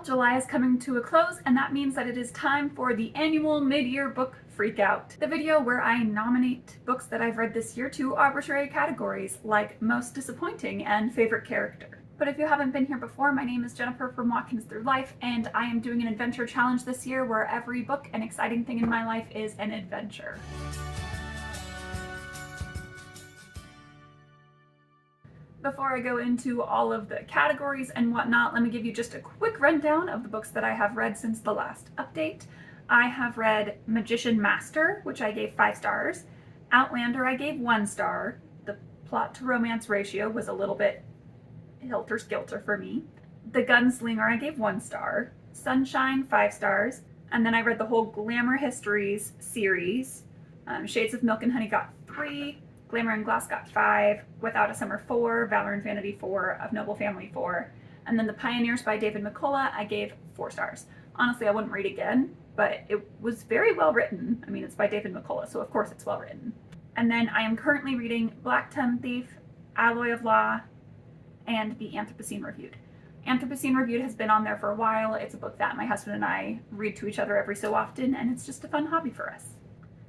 July is coming to a close, and that means that it is time for the annual mid-year book Freakout, the video where I nominate books that I've read this year to arbitrary categories like most disappointing and favorite character. But if you haven't been here before, my name is Jennifer from Watkins Through Life, and I am doing an adventure challenge this year where every book and exciting thing in my life is an adventure. Before I go into all of the categories and whatnot, let me give you just a quick rundown of the books that I have read since the last update. I have read Magician Master, which I gave 5 stars. Outlander I gave 1 star. The plot to romance ratio was a little bit helter-skelter for me. The Gunslinger I gave 1 star. Sunshine 5 stars. And then I read the whole Glamour Histories series. Shades of Milk and Honey got 3. Glamour and Glass got 5, Without a Summer 4, Valor and Vanity 4, Of Noble Family 4, and then The Pioneers by David McCullough I gave 4 stars. Honestly, I wouldn't read again, but it was very well written. I mean, it's by David McCullough, so of course it's well written. And then I am currently reading Blacktongue Thief, Alloy of Law, and The Anthropocene Reviewed. Anthropocene Reviewed has been on there for a while. It's a book that my husband and I read to each other every so often, and it's just a fun hobby for us.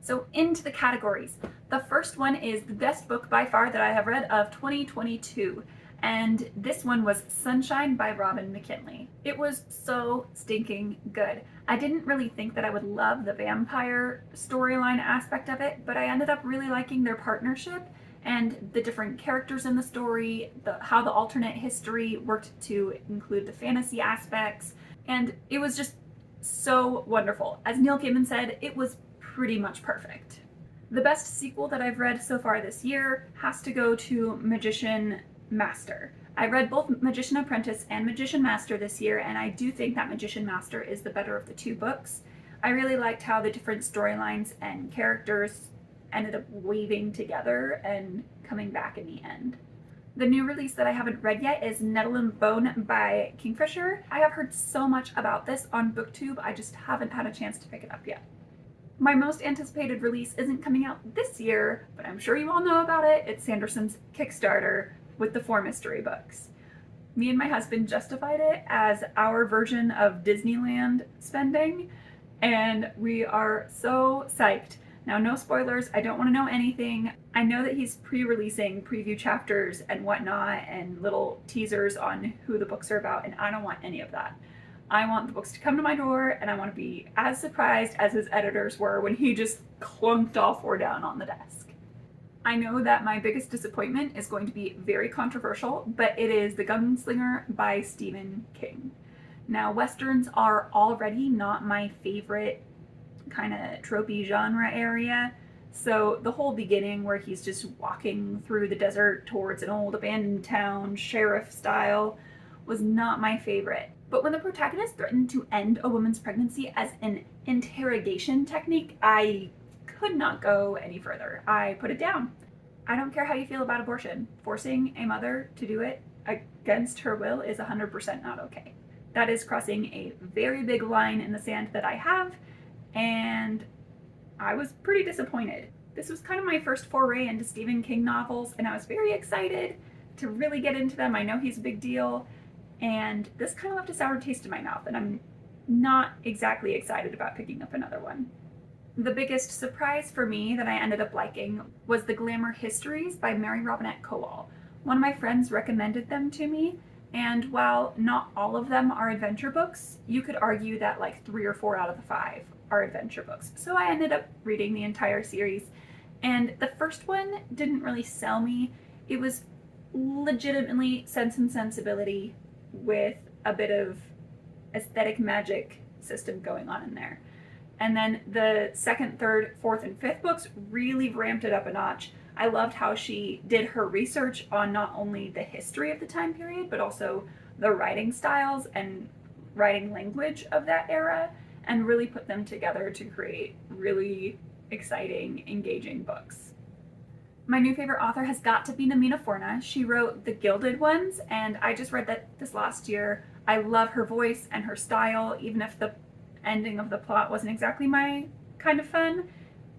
So into the categories. The first one is the best book by far that I have read of 2022. And this one was Sunshine by McKinley. It was so stinking good. I didn't really think that I would love the vampire storyline aspect of it, but I ended up really liking their partnership and the different characters in the story, how the alternate history worked to include the fantasy aspects, and it was just so wonderful. As Neil Gaiman said, it was pretty much perfect. The best sequel that I've read so far this year has to go to Magician Master. I read both Magician Apprentice and Magician Master this year, and I do think that Magician Master is the better of the 2 books. I really liked how the different storylines and characters ended up weaving together and coming back in the end. The new release that I haven't read yet is Nettle and Bone by Kingfisher. I have heard so much about this on BookTube, I just haven't had a chance to pick it up yet. My most anticipated release isn't coming out this year, but I'm sure you all know about it. It's Sanderson's Kickstarter with the 4 mystery books. Me and my husband justified it as our version of Disneyland spending, and we are so psyched. Now, no spoilers, I don't want to know anything. I know that he's pre-releasing preview chapters and whatnot and little teasers on who the books are about, and I don't want any of that. I want the books to come to my door, and I want to be as surprised as his editors were when he just clunked all 4 down on the desk. I know that my biggest disappointment is going to be very controversial, but it is The Gunslinger by Stephen King. Now, Westerns are already not my favorite kind of tropey genre area, so the whole beginning where he's just walking through the desert towards an old abandoned town, sheriff style, was not my favorite. But when the protagonist threatened to end a woman's pregnancy as an interrogation technique, I could not go any further. I put it down. I don't care how you feel about abortion. Forcing a mother to do it against her will is 100% not okay. That is crossing a very big line in the sand that I have, and I was pretty disappointed. This was kind of my first foray into Stephen King novels, and I was very excited to really get into them. I know he's a big deal, and this kind of left a sour taste in my mouth, and I'm not exactly excited about picking up another one. The biggest surprise for me that I ended up liking was the Glamour Histories by Robinette Kowal. One of my friends recommended them to me, and while not all of them are adventure books, you could argue that like 3 or 4 out of the 5 are adventure books. So I ended up reading the entire series, and the first one didn't really sell me. It was legitimately Sense and Sensibility with a bit of aesthetic magic system going on in there. And then the 2nd, 3rd, 4th, and 5th books really ramped it up a notch. I loved how she did her research on not only the history of the time period, but also the writing styles and writing language of that era, and really put them together to create really exciting, engaging books. My new favorite author has got to be Namina Forna. She wrote the Gilded ones, and I just read that this last year. I love her voice and her style, even if the ending of the plot wasn't exactly my kind of fun.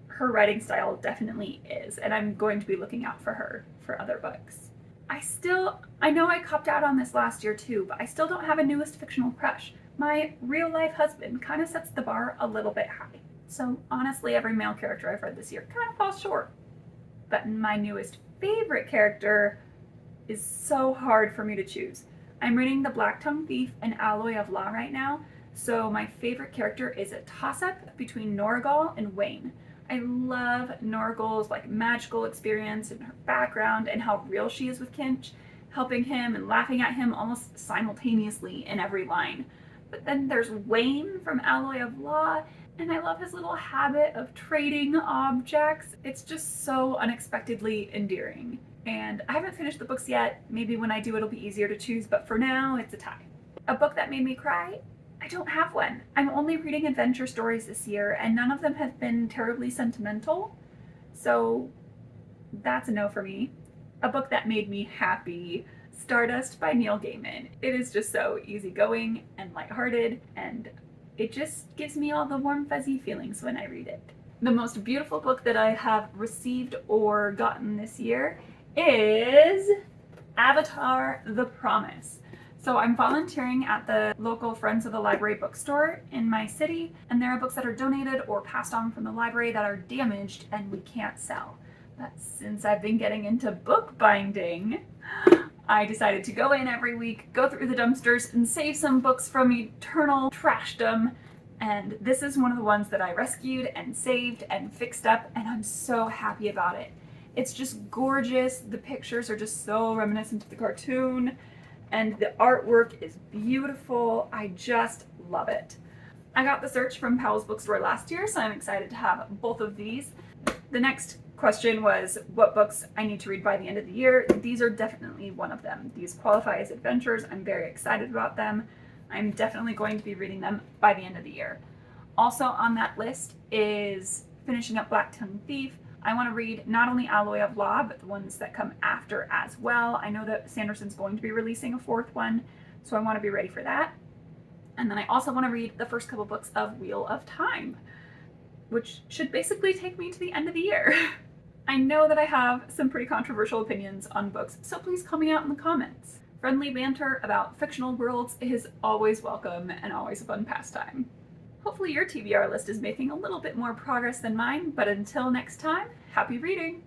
Her writing style definitely is, and I'm going to be looking out for her for other books. I know I copped out on this last year too, but I still don't have a newest fictional crush. My real life husband kind of sets the bar a little bit high. So honestly, every male character I've read this year kind of falls short. But my newest favorite character is so hard for me to choose. I'm reading The Blacktongue Thief and Alloy of Law right now, so my favorite character is a toss-up between Norgal and Wayne. I love Norgal's magical experience and her background and how real she is with Kinch, helping him and laughing at him almost simultaneously in every line. But then there's Wayne from Alloy of Law, and I love his little habit of trading objects. It's just so unexpectedly endearing. And I haven't finished the books yet. Maybe when I do it'll be easier to choose, but for now it's a tie. A book that made me cry? I don't have one. I'm only reading adventure stories this year, and none of them have been terribly sentimental. So that's a no for me. A book that made me happy, Stardust by Neil Gaiman. It is just so easygoing and lighthearted, and it just gives me all the warm fuzzy feelings when I read it. The most beautiful book that I have received or gotten this year is Avatar: The Promise. So I'm volunteering at the local Friends of the Library bookstore in my city, and there are books that are donated or passed on from the library that are damaged and we can't sell. But since I've been getting into bookbinding, I decided to go in every week, go through the dumpsters, and save some books from eternal trashdom. And this is one of the ones that I rescued and saved and fixed up, and I'm so happy about it. It's just gorgeous. The pictures are just so reminiscent of the cartoon, and the artwork is beautiful. I just love it. I got the search from Powell's Bookstore last year, so I'm excited to have both of these. The next question was what books I need to read by the end of the year. These are definitely one of them. These qualify as adventures. I'm very excited about them. I'm definitely going to be reading them by the end of the year. Also on that list is finishing up Blacktongue Thief. I want to read not only Alloy of Law, but the ones that come after as well. I know that Sanderson's going to be releasing a fourth one, so I want to be ready for that. And then I also want to read the first couple books of Wheel of Time, which should basically take me to the end of the year. I know that I have some pretty controversial opinions on books, so please call me out in the comments. Friendly banter about fictional worlds is always welcome and always a fun pastime. Hopefully your TBR list is making a little bit more progress than mine, but until next time, happy reading!